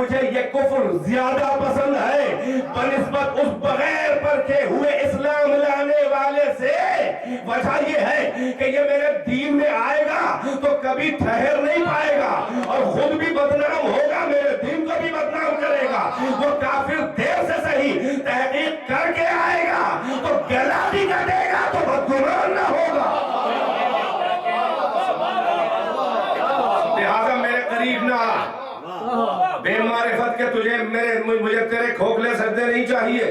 مجھے یہ کفر زیادہ پسند ہے بنسبت اس بغیر پرکھے ہوئے اسلام لانے والے سے۔ وجہ یہ ہے کہ یہ میرے دین میں آئے گا تو کبھی ٹھہر نہیں پائے گا اور خود بھی بدنام ہوگا، میرے دین کو بھی بدنام کرے گا۔ وہ کافر دیر سے صحیح تحقیق کر کے آئے گا تو گلا بھی کٹے گا تو بدگمان نہ ہوگا۔ لہذا میرے قریب نہ بے معرفت کے مجھے تیرے کھوکھلے سجدے نہیں چاہیے۔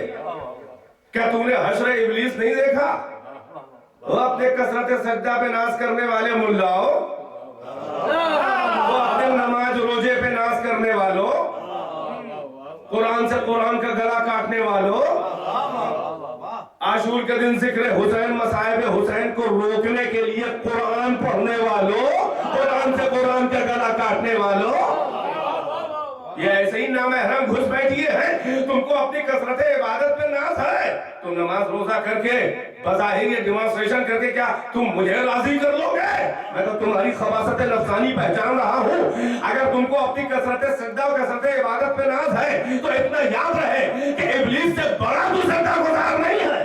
کیا تم نے حشر ابلیس نہیں دیکھا؟ وہ اپنے کثرت سجدہ پہ ناز کرنے والے ملاؤ، وہ اپنے نماز روزے پہ ناز کرنے والوں، قرآن سے قرآن کا گلا کاٹنے والوں، عاشور کے دن ذکر حسین مصائب حسین کو روکنے کے لیے قرآن پڑھنے والوں، قرآن سے قرآن کا گلا کاٹنے والوں، یہ ایسے ہی نامحرم گھس بیٹھیے ہیں۔ تم کو اپنی کثرت عبادت پہ ناز ہے، تم نماز روزہ کر کے بظاہر یہ ڈیمانسٹریشن کر کے کیا تم مجھے راضی کر لو گے؟ میں تو تمہاری خباثت نفسانی پہچان رہا ہوں۔ اگر تم کو اپنی کثرت سجدہ اور کثرت عبادت پہ ناز ہے تو اتنا یاد رہے کہ ابلیس سے بڑا تو سجدہ گزار نہیں ہے۔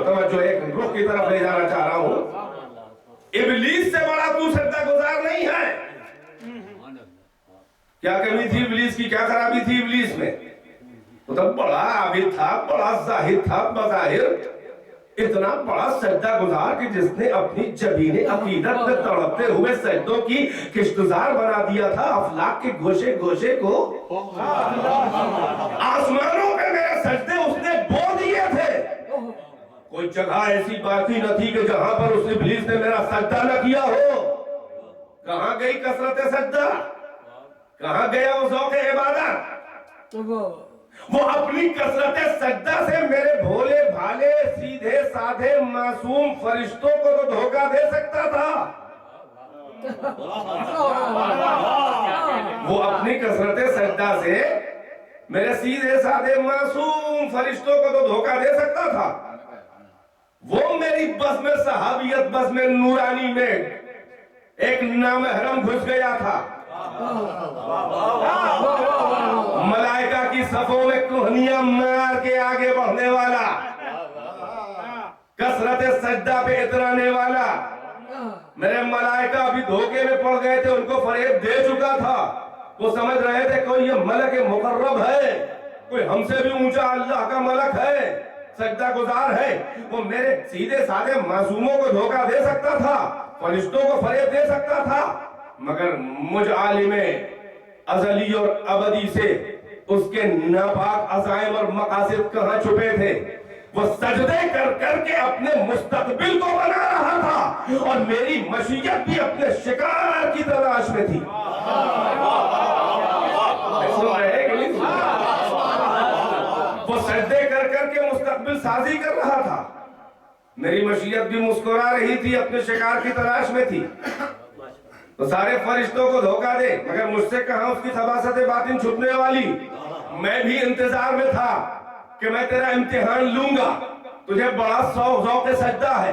توجہ ایک رخ کی طرف لے جانا چاہ رہا ہوں، ابلیس سے بڑا تو سجدہ گزار نہیں ہے۔ کیا کمی تھی ابلیس کی، کیا خرابی تھی ابلیس میں؟ وہ تو بڑا عابد تھا، بڑا زاہد تھا بظاہر، اتنا بڑا سجدہ گزار کہ جس نے اپنی جبین عقیدت میں تڑپتے ہوئے سجدوں کی کشتزار بنا دیا تھا افلاک کے گوشے گوشے کو۔ آسمانوں پہ میرے سجدے اس نے بو دیے تھے، کوئی جگہ ایسی باقی نہ تھی کہ جہاں پر اس ابلیس نے میرا سجدہ نہ کیا ہو۔ کہاں گئی کثرت سجدہ، کہاں گیا وہ ذوق عبادت؟ وہ اپنی کثرت سجدہ سے میرے بھولے بھالے سیدھے سادھے معصوم فرشتوں کو تو دھوکہ دے سکتا تھا۔ وہ اپنی کثرت سجدہ سے میرے سیدھے سادھے معصوم فرشتوں کو تو دھوکہ دے سکتا تھا۔ وہ میری بزم صحابیت بزم نورانی میں ایک نامحرم گھس گیا تھا، ملائکہ کی صفوں میں کوہنیاں مار کے آگے بڑھنے والا، کثرت سجدہ پہ اترانے والا۔ میرے ملائکہ ابھی دھوکے میں پڑ گئے تھے، ان کو فریب دے چکا تھا، وہ سمجھ رہے تھے کوئی یہ ملک مقرب ہے، کوئی ہم سے بھی اونچا اللہ کا ملک ہے، سجدہ گزار ہے۔ وہ میرے سیدھے سادھے معصوموں کو دھوکہ دے سکتا تھا، فرشتوں کو فریب دے سکتا تھا، مگر مجھ عالم ازلی اور ابدی سے اس کے ناپاک عزائم اور مقاصد کہاں چھپے تھے؟ وہ سجدے کر کر کے اپنے مستقبل کو بنا رہا تھا اور میری مشیت بھی اپنے شکار کی تلاش میں تھی۔ وہ سجدے کر کر کے مستقبل سازی کر رہا تھا، میری مشیت بھی مسکرا رہی تھی، اپنے شکار کی تلاش میں تھی۔ تو سارے فرشتوں کو دھوکہ دے، مگر مجھ سے کہاں اس کی خباثت باطن چھپنے والی۔ میں بھی انتظار میں تھا کہ میں تیرا امتحان لوں گا، تجھے بڑا ذوق سجدہ ہے،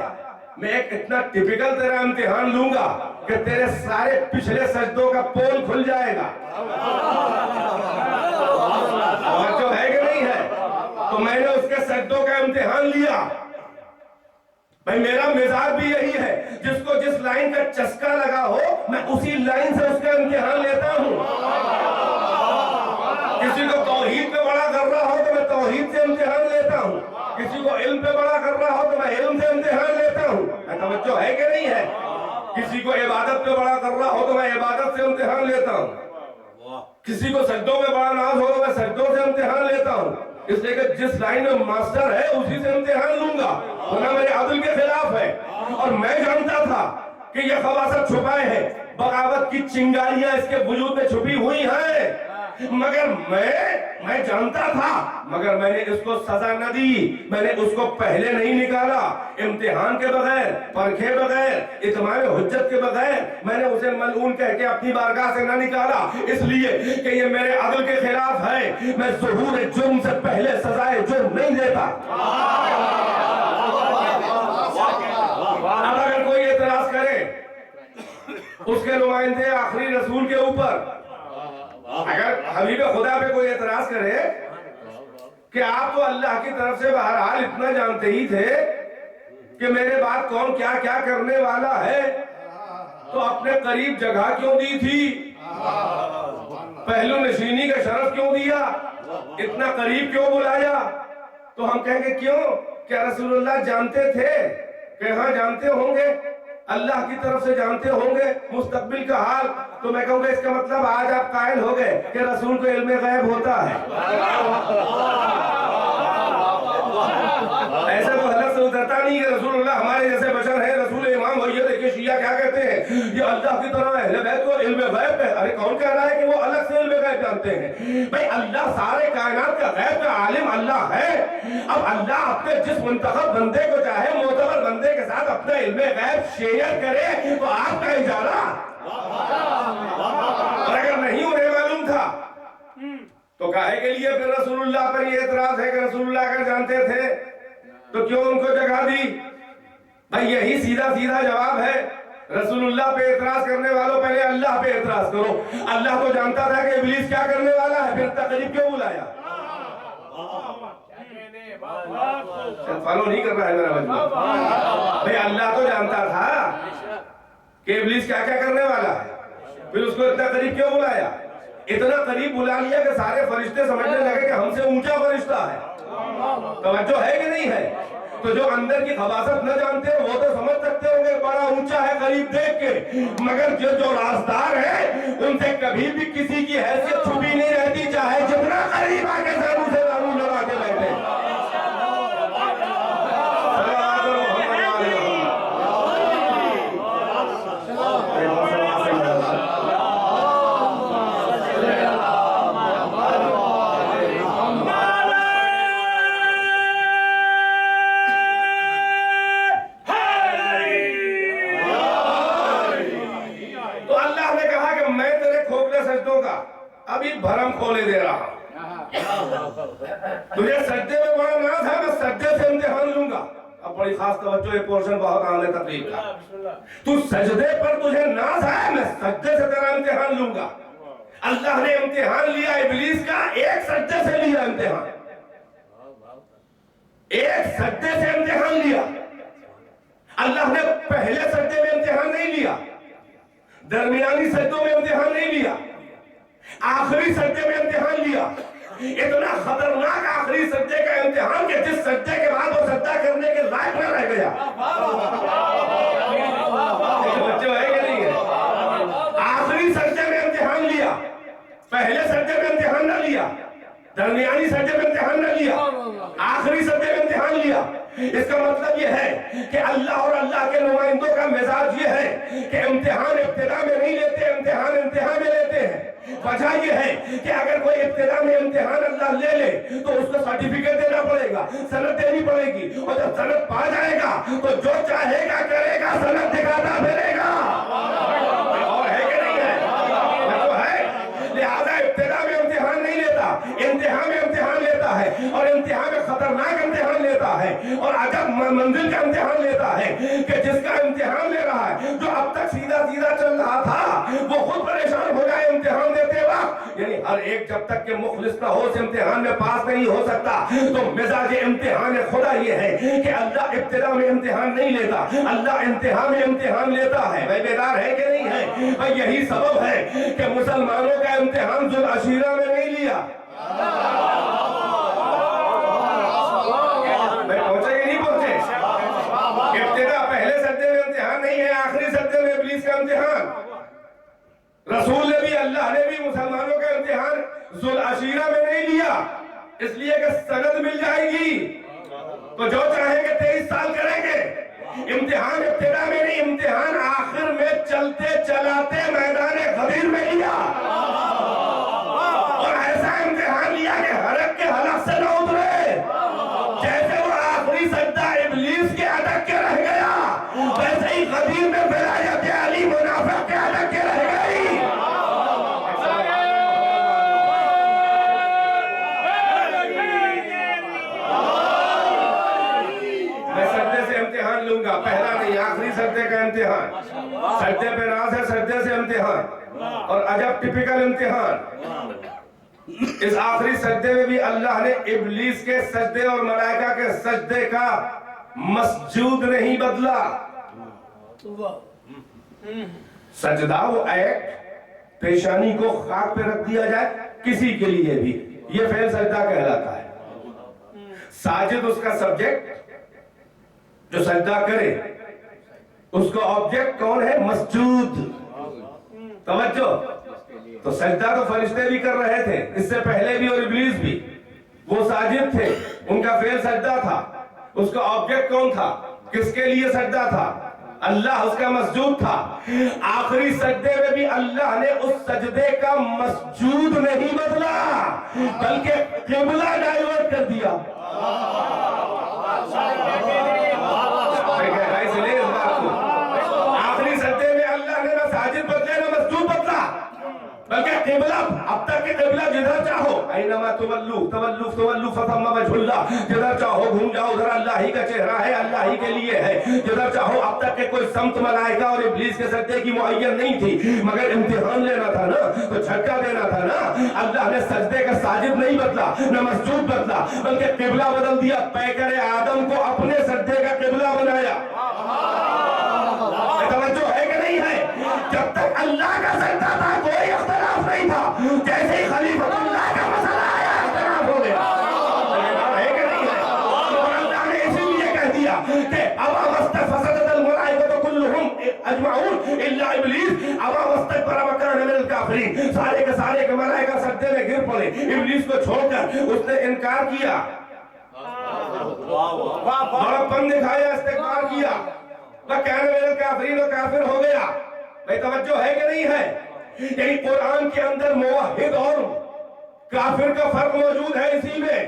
میں ایک اتنا ٹپیکل تیرا امتحان لوں گا کہ تیرے سارے پچھلے سجدوں کا پول کھل جائے گا۔ اور جو ہے کہ نہیں ہے، تو میں نے اس کے سجدوں کا امتحان لیا۔ بھائی میرا مزاج بھی یہی ہے، جس کو جس لائن کا چسکا لگا ہو میں اسی لائن سے اس کا امتحان لیتا ہوں۔ کسی کو توحید پہ بڑا کر رہا ہو تو میں توحید سے امتحان لیتا ہوں، کسی کو علم پہ بڑا کر رہا ہو تو میں علم سے امتحان لیتا ہوں۔ توجہ ہے کہ نہیں ہے؟ کسی کو عبادت پہ بڑا کر رہا ہو تو میں عبادت سے امتحان لیتا ہوں، کسی کو سجدوں میں بڑا ناز ہو تو میں سجدوں سے امتحان لیتا ہوں، اس لیے کہ جس لائن میں ماسٹر ہے اسی سے امتحان لوں گا، ورنہ میرے عدل کے خلاف ہے۔ اور میں جانتا تھا کہ یہ خباثت چھپائے ہیں، بغاوت کی چنگاریاں اس کے وجود میں چھپی ہوئی ہیں، مگر میں جانتا تھا، مگر میں نے اس کو سزا نہ دی، میں نے اس کو پہلے نہیں نکالا، امتحان کے بغیر، پرکھے بغیر، اتمام حجت کے بغیر میں نے اسے ملعون کہہ کے اپنی بارگاہ سے نہ نکالا، اس لیے کہ یہ میرے عدل کے خلاف ہے۔ میں ظہور جرم سے پہلے سزائے جرم نہیں دیتا۔ اب اگر کوئی اعتراض کرے اس کے نمائندے آخری رسول کے اوپر اگر حبیب خدا پہ کوئی اعتراض کرے کہ آپ تو اللہ کی طرف سے بہرحال اتنا جانتے ہی تھے کہ میرے بعد کون کیا کیا کرنے والا ہے، تو اپنے قریب جگہ کیوں دی تھی، پہلو نشینی کا شرف کیوں دیا، اتنا قریب کیوں بلایا؟ تو ہم کہیں گے کیوں؟ کیا رسول اللہ جانتے تھے کہ ہاں جانتے ہوں گے، اللہ کی طرف سے جانتے ہوں گے مستقبل کا حال؟ تو میں کہوں گا اس کا مطلب آج آپ قائل ہو گئے کہ رسول کو علم غیب ہوتا ہے۔ ایسے تو حلق سے اترتا نہیں کہ رسول اللہ ہمارے جیسے بشر ہیں، رسول امام ہو۔ یہ دیکھیں شیعہ کیا کہتے ہیں، یہ اللہ کی طرح اہل بیت کو علم غیب ہے۔ ارے کون کہہ رہا ہے کہ وہ الگ سے علم غیب جانتے ہیں؟ بھئی اللہ سارے کائنات کا غیب کا عالم اللہ ہے۔ اب اللہ اپنے جس منتخب بندے کو چاہے معتبر بندے کے ساتھ اپنا علم غیب شیئر کرے تو آپ کا اجارہ، اور اگر نہیں انہیں معلوم تھا تو کاہے کے لیے پھر رسول اللہ پر یہ اعتراض ہے کہ رسول اللہ اگر جانتے تھے تو کیوں ان کو جگہ دی؟ بھئی یہی سیدھا سیدھا جواب ہے۔ رسول اللہ پہ اعتراض کرنے والوں پہلے اللہ پہ اعتراض کرو۔ اللہ تو جانتا تھا کہ ابلیس کیا کرنے والا ہے، پھر تقریب کیوں بلایا؟ فالو نہیں کر رہا ہے میرا مجموعہ۔ بھئی اللہ تو جانتا تھا کہ ابلیس کیا کیا کرنے والا ہے، پھر اس کو اتنا قریب کیوں بلایا؟ اتنا قریب بلا لیا کہ سارے فرشتے سمجھنے لگے کہ ہم سے اونچا فرشتہ ہے۔ توجہ ہے کہ نہیں ہے؟ تو جو اندر کی خباثت نہ جانتے ہیں وہ تو سمجھ سکتے ہوں گے بڑا اونچا ہے قریب دیکھ کے، مگر جو رازدار ہے ان سے کبھی بھی کسی کی حیثیت چھپی نہیں رہتی، چاہے جتنا قریب آ کے سر اسے ضرور لگا کے بیٹھے۔ ابھی بھرم کھولے دے رہا، تجھے سجدے میں بڑا ناز ہے، میں سجدے سے امتحان لوں گا۔ اب بڑی خاص توجہ، یہ پورشن بہت عام ہے تقریب کا۔ تو سجدے پر تجھے ناز ہے، میں سجدے سے تیرا امتحان لوں گا۔ اللہ نے امتحان لیا ابلیس کا، ایک سجدے سے لیا امتحان، ایک سجدے سے امتحان لیا۔ اللہ نے پہلے سجدے میں امتحان نہیں لیا، درمیانی سجدوں میں امتحان نہیں لیا، آخری سجدے میں امتحان لیا۔ اتنا خطرناک آخری سجدے کا امتحان کہ جس سجدے کے بعد وہ سجدہ کرنے کے لائق نہ رہ گیا۔ بچے ہے کہ نہیں ہے؟ آخری سجدے میں امتحان لیا، پہلے سجدے میں امتحان نہ لیا، درمیانی سجدے میں امتحان نہ لیا، آخری سجدے میں امتحان لیا۔ اس کا مطلب یہ ہے کہ اللہ اور اللہ کے نمائندوں کا مزاج یہ ہے کہ امتحان ابتدا میں نہیں لیتے، امتحان انتہا میں لیتے ہیں۔ وجہ یہ ہے کہ اگر کوئی ابتدا میں امتحان اللہ لے لے تو اس کو سرٹیفکیٹ دینا پڑے گا، سند دینی پڑے گی، اور جب سند پا جائے گا تو جو چاہے گا کرے گا، سند دکھاتا پھرے گا۔ اور ہے کہ نہیں ہے؟ تو ہے، لہذا ابتدا میں امتحان نہیں لیتا، انتہا میں امتحان لیتا ہے، اور انتہا میں خطرناک امتحان لیتا ہے، اور عجب منزل کا امتحان لیتا ہے کہ جس کا امتحان لے رہا ہے، جو اب تک سیدھا سیدھا چل رہا تھا وہ خود پریشان ہو جائے امتحان دیتے وقت۔ یعنی ہر ایک جب تک کہ مخلص نہ ہو اس امتحان میں پاس نہیں ہو سکتا۔ تو مزاج امتحان خدا یہ ہے کہ اللہ ابتدا میں امتحان نہیں لیتا، اللہ انتہا میں امتحان لیتا ہے۔ بھائی بیدار ہے کہ نہیں ہے؟ بھائی یہی سبب ہے کہ مسلمانوں کا امتحان ذوالعشیرہ میں نہیں لیا۔ میں پہنچے کہ نہیں پہنچے؟ ابتدا پہلے سجدے میں امتحان نہیں ہے، آخری سجدے میں ابلیس کا امتحان۔ رسول نے بھی، اللہ نے بھی مسلمانوں کا امتحان ذوالعشیرہ میں نہیں لیا، اس لیے کہ سند مل جائے گی تو جو چاہیں گے 23 سال کریں گے۔ امتحان ابتدا میں نہیں، امتحان آخر میں چلتے چلاتے میدان غدیر میں لیا، اور ایسا امتحان لیا کہ حرک کے حلق سے نہ اترے۔ جیسے وہ آخری سجدہ ابلیس کے اٹک کے رہ گیا، ویسے ہی غدیر میں ولایت علی منافق کے اٹک کے رہ گئی۔ میں سجدے سے امتحان لوں گا، پہلا نہیں، آخری سجدے کا امتحان۔ سجدے پہ نہ انداز ہے سجدے سے امتحان، اور عجب ٹپیکل امتحان، اس آخری سجدے میں بھی اللہ نے ابلیس کے سجدے اور ملائکہ کے سجدے کا مسجود نہیں بدلا۔ سجدہ وہ ایکٹ، پیشانی کو خاک پہ رکھ دیا جائے کسی کے لیے بھی، یہ فعل سجدہ کہلاتا ہے۔ ساجد اس کا سبجیکٹ جو سجدہ کرے، اس کا آبجیکٹ کون ہے؟ مسجود۔ توجہ، تو سجدہ تو فرشتے بھی کر رہے تھے اس سے پہلے بھی، اور ابلیس بھی، وہ ساجد تھے، ان کا فعل سجدہ تھا۔ اس کا آبجیکٹ کون تھا؟ کس کے لیے سجدہ تھا؟ اللہ، اس کا مسجود تھا۔ آخری سجدے میں بھی اللہ نے اس سجدے کا مسجود نہیں بدلا، بلکہ قبلہ ڈائیورٹ کر دیا۔ آخری سجدے میں اللہ نے نہ ساجد بدلے نہ مسجود بدلا، بلکہ قبلہ، اب تک کہ قبلہ جدھر چاہو، اینما تولوا فثم وجہ اللہ، جدھر چاہو گھوم جاؤ، ادھر اللہ ہی کا چہرہ ہے، اللہ ہی کے لیے ہے، جدھر چاہو۔ اب تک کہ کوئی سمت ملائکہ اور ابلیس کے سجدے کی معین نہیں تھی، مگر امتحان لینا تھا نا، تو جھٹکا دینا تھا نا۔ اللہ نے سجدے کا ساجد نہیں بدلا، نہ مسجود بدلا، بلکہ قبلہ بدل دیا۔ پیکر آدم کو اپنے سجدے کا قبلہ بنایا۔ توجہ ہے کہ نہیں ہے؟ جب تک اللہ کا سجدہ تھا کوئی اختلاف نہیں تھا، جیسے ہی خلیفۃ اللہ کا مسئلہ آیا اختلاف ہو گیا۔ ہے کہ نہیں ہے؟ اور اللہ نے اسی لیے کہہ دیا کہ ابا فسجد الملائکۃ کلھم اجمعون الا ابلیس ابا واستکبر وکان من الکافرین، سارے کے سارے کے ملائکہ سجدے میں گر پڑے، ابلیس کو چھوڑ کر اس نے انکار کیا، بڑپن دکھایا، استکبار کیا، وکان من الکافرین، و کافر ہو گیا۔ بھئی توجہ ہے کہ نہیں ہے؟ یعنی قرآن کے اندر موحد اور کافر کا فرق موجود ہے اسی میں۔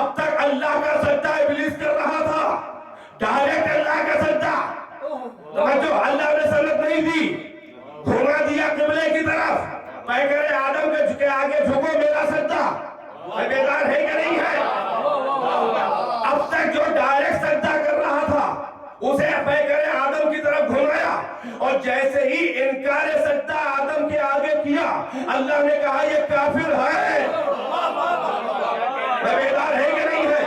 اب تک اللہ کا سجدہ ابلیس کر رہا تھا، ڈائریکٹ اللہ کا سجدہ، توجہ، اللہ نے سنت نہیں دی، گھما دیا قبلے کی طرف، پیکر آدم کے آگے جھکو میرا سجدہ، بیدار ہے کہ نہیں ہے؟ اب تک جو ڈائریکٹ سجدہ کر رہا تھا اسے پیکر آدم کی طرف گھمایا، اور جیسے ہی انکار سجدہ آدم کے آگے کیا، اللہ نے کہا یہ کافر ہے۔ بیدار ہے کہ نہیں ہے؟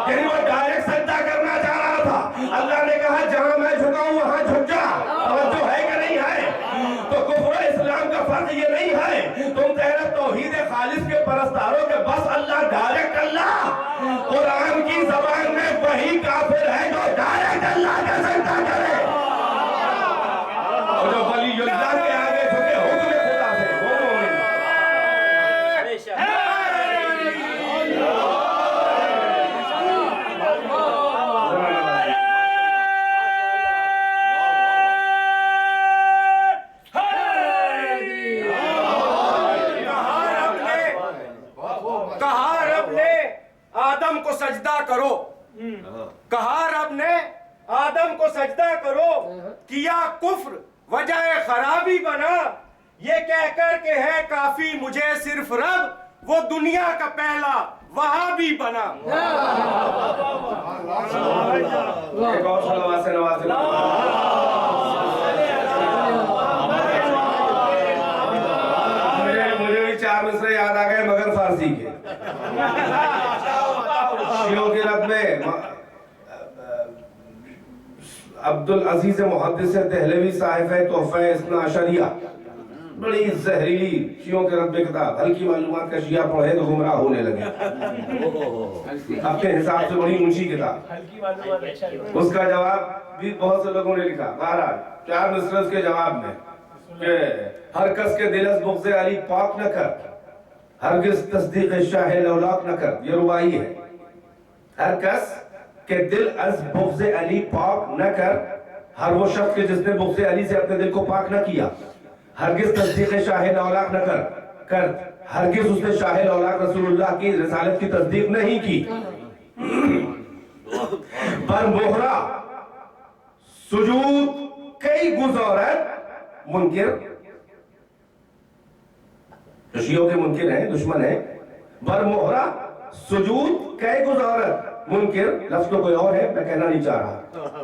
یعنی وہ ڈائریکٹ سجدہ کرنا چاہ رہا تھا، اللہ نے کہا جہاں میں جھکاؤں وہاں جھک جا۔ توجہ ہے کہ نہیں ہے؟ تو کفر و اسلام کا فرق یہ نہیں ہے تم تیرے توحید خالص کے پرستاروں کے بس اللہ، ڈائریکٹ اللہ۔ قرآن کی زبان میں وہی کافر ہے جو ڈائریکٹ اللہ کا سجدہ کرے، اور جو ولی اللہ کے آگے جھکے حکم خدا سے، وہ مومن۔ کہا رب نے آدم کو سجدہ کرو، کہا رب نے آدم کو سجدہ کرو، کیا کفر وجہ خرابی بنا، یہ کہہ کر کہ ہے کافی مجھے صرف رب، وہ دنیا کا پہلا وہابی بنا۔ ایک اور صلوات سے نوازیں۔ مجھے بھی چار مصرے یاد آ گئے مگر فارسی کے، شیعوں کے رد میں عبدالعزیز محدث دہلوی صاحب ہے تحفہ اثنا عشریہ، بڑی زہریلی شیعوں کے رد میں کتاب، ہلکی معلومات کا شیعہ پڑھے تو گمراہ ہونے لگے، اپنے حساب سے بڑی اونچی کتاب۔ اس کا جواب بھی بہت سے لوگوں نے لکھا، بہرحال چار مصرے اس کے جواب میں کہ ہر کس کے دل از بغض علی پاک نہ کر، ہرگز تصدیق شاہ لولاک نہ کر، یہ رباعی ہے۔ ہر کس کہ دل از بغض علی پاک نہ کر، ہر وہ شخص کے جس نے بغض علی سے اپنے دل کو پاک نہ کیا، ہرگز تصدیق شاہ لولاک نہ کر، ہرگز اس نے شاہ لولاک رسول اللہ کی رسالت کی تصدیق نہیں کی۔ پر مہرہ سجود کئی گزارت منکر، جو شیعوں کے منکر ہیں، دشمن ہیں، بر مہرہ سجود کئی گزارت منکر، لفظ تو کوئی اور ہے میں کہنا نہیں چاہ رہا،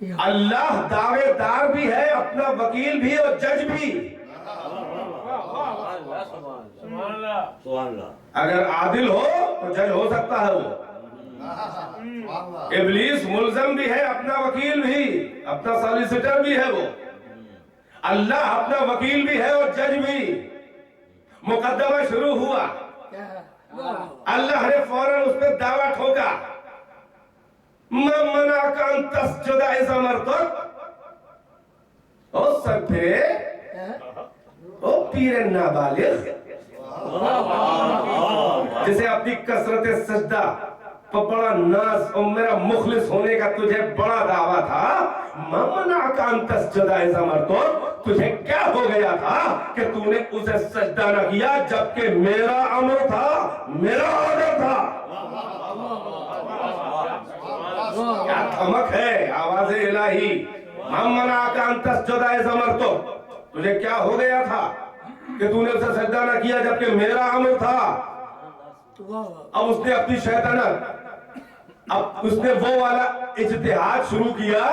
اللہ دعوے دار بھی ہے, اپنا وکیل بھی اور جج بھی. اگر عادل ہو تو جج ہو سکتا ہے وہ. ابلیس ملزم بھی ہے, اپنا وکیل بھی, اپنا سالیسیٹر بھی ہے وہ. اللہ اپنا وکیل بھی ہے اور جج بھی. مقدمہ شروع ہوا, اللہ نے فوراً اس پہ دعویٰ ٹھوکا, مَن مَنَعَكَ أَن تَسْجُدَ إِذْ أَمَرْتُكَ. او سر پھرے, او پیر نابالغ, جسے اپنی کثرت سجدہ پر بڑا ناز اور میرا مخلص ہونے کا تجھے بڑا دعویٰ تھا. مَن مَنَعَكَ أَن تَسْجُدَ إِذْ أَمَرْتُكَ. تجھے کیا ہو گیا تھا کہ تو نے اسے سجدہ نہ کیا جبکہ میرا امر تھا, میرا آرڈر تھا. کیا دھمک ہے آواز الہی. مَن مَنَعَكَ أَن تَسْجُدَ إِذْ أَمَرْتُكَ. تجھے کیا ہو گیا تھا کہ تو نے اسے سجدہ نہ کیا جبکہ میرا امر تھا. اب اس نے اپنی شیطنت, اب اس نے وہ والا اجتہاد شروع کیا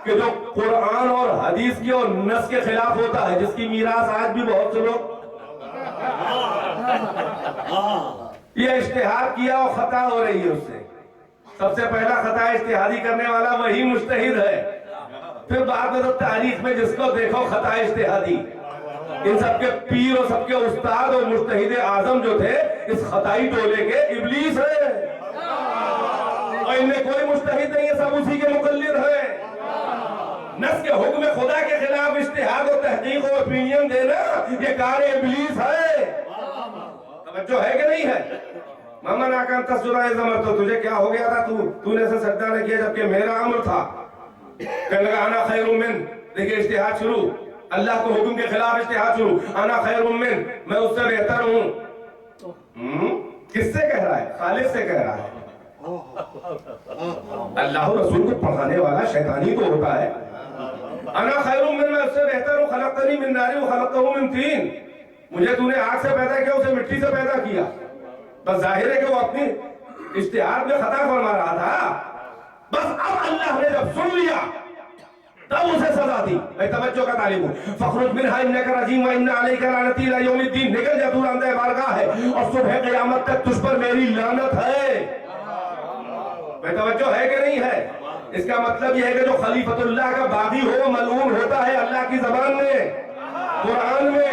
کہ جو قرآن اور حدیث کی اور نص کے خلاف ہوتا ہے, جس کی میراث آج بھی بہت سے لوگ یہ اجتہاد کیا اور خطا ہو رہی ہے اس سے. سب سے پہلا خطا اجتہادی کرنے والا وہی مجتہد ہے. پھر بعد میں تاریخ میں جس کو دیکھو خطا اجتہادی. ان سب کے پیر اور سب کے استاد اور مجتہد اعظم جو تھے اس خطائی ٹولے کے ابلیس ہے, اور ان میں کوئی مجتہد نہیں ہے, سب اسی کے مقلد ہیں. نص کے حکم خدا کے خلاف اجتہاد و تحقیق و اپینین دینا یہ کار ابلیس ہے. توجہ ہے کہ نہیں ہے؟ مَن مَنَعَكَ أَن تَسْجُدَ إِذْ أَمَرْتُكَ. تجھے کیا ہو گیا تھا, تو نے اسے سجدہ نہ کیا جبکہ میرا امر تھا. کہنے لگا انا خیر من. دیکھیں اجتہاد شروع, اللہ کو حکم کے خلاف اجتہاد شروع. انا خیر من, میں اس سے بہتر ہوں. کس سے کہہ رہا ہے؟ خالق سے کہہ رہا ہے. اللہ رسول کو پڑھانے والا شیطانی تو ہوتا ہے. انا خیر من, میں اس سے بہتر ہوں. خلقتنی من نار وخلقتہ من طین. مجھے تو نے آگ سے پیدا کیا, اسے مٹی سے پیدا کیا. بس ظاہر ہے کہ وہ اپنی اجتہاد میں خطا فرما رہا تھا. بس اب اللہ نے جب سن لیا تب اسے سزا دی. میں توجہ کا طالب ہوں. فخرج منہا انک رجیم وان علیک لعنتی الی یوم الدین. نکل جا, تو راندہ بارگاہ ہے اور صبح قیامت تک تجھ پر میری لعنت ہے. میں توجہ ہے کہ نہیں ہے؟ اس کا مطلب یہ ہے کہ جو خلیفۃ اللہ کا باغی ہو ملعون ہوتا ہے اللہ کی زبان میں, قرآن میں.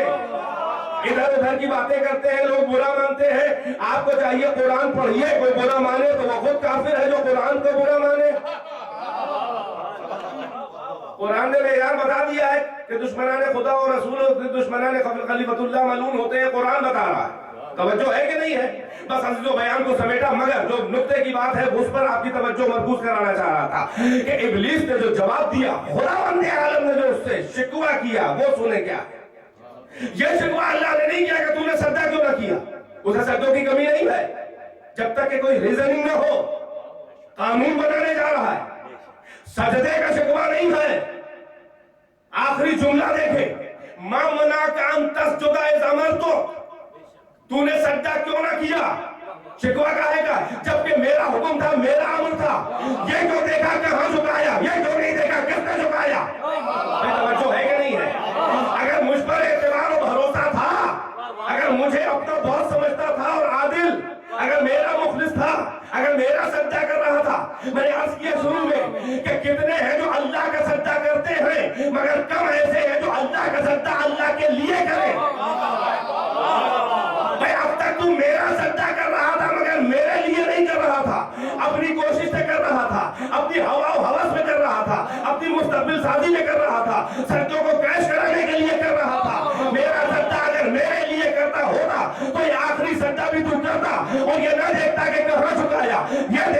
ادھر ادھر کی باتیں کرتے ہیں لوگ, برا مانتے ہیں. آپ کو چاہیے قرآن پڑھیے, کوئی برا مانے تو وہ خود کافر ہے جو قرآن کو برا مانے. قرآن نے معیار بتا دیا ہے کہ دشمنان خدا اور رسول اور دشمنان خلیفۃ اللہ ملعون ہوتے ہیں, قرآن بتا رہا ہے. توجہ ہے کہ نہیں ہے؟ بس عزیز و بیان کو سمیٹا, مگر جو نقطے کی بات ہے اس پر آپ کی توجہ مرکوز کرانا چاہ رہا تھا کہ ابلیس نے جو جواب دیا, خداوند عالم نے جو اس سے شکوہ کیا, وہ سنے کیا ہے. یہ شکوہ اللہ نے نہیں کیا کہ تو نے سجدہ کیوں نہ کیا. اسے سجدوں کی کمی نہیں ہے. جب تک کہ کوئی ریزننگ نہ ہو, قانون بنانے جا رہا ہے, سجدے کا شکوہ نہیں ہے. آخری جملہ دیکھیں, مَن مَنَعَكَ أَن تَسْجُدَ إِذْ أَمَرْتُكَ. تو نے سجدہ کیوں نہ کیا, شکوہ کہے گا جبکہ میرا حکم تھا, میرا امر تھا. یہ جو دیکھا کہاں جھکایا, یہ جو نہیں دیکھا کس نے جھکایا. توجہ ہے کہ نہیں ہے؟ اگر مجھ پر اعتبار و بھروسہ تھا, اگر مجھے اپنا بہت سمجھتا تھا اور عادل, اگر میرا مخلص تھا, اگر میرا سجدہ کر رہا تھا. میں نے عرض کیا شروع میں کہ کتنے ہیں جو اللہ کا سجدہ کرتے ہیں, مگر کم ایسے ہیں جو اللہ کا سجدہ اللہ کے لیے کریں. میں اب تک تو میرا سجدہ کر رہا تھا مگر میرے لیے نہیں کر رہا تھا, اپنی کوشش سے کر رہا تھا, اپنی ہوا و ہوس میں کر رہا تھا, اپنی مستقبل سازی میں کر رہا تھا, سجدوں کو کیش کرانے کے لیے کر رہا تھا. میرا سجدہ اگر میرے لیے کرتا ہوتا تو یہ آخری سجدہ بھی تو کرتا, اور یہ نہ دیکھتا کہ کہاں جھکایا, یہ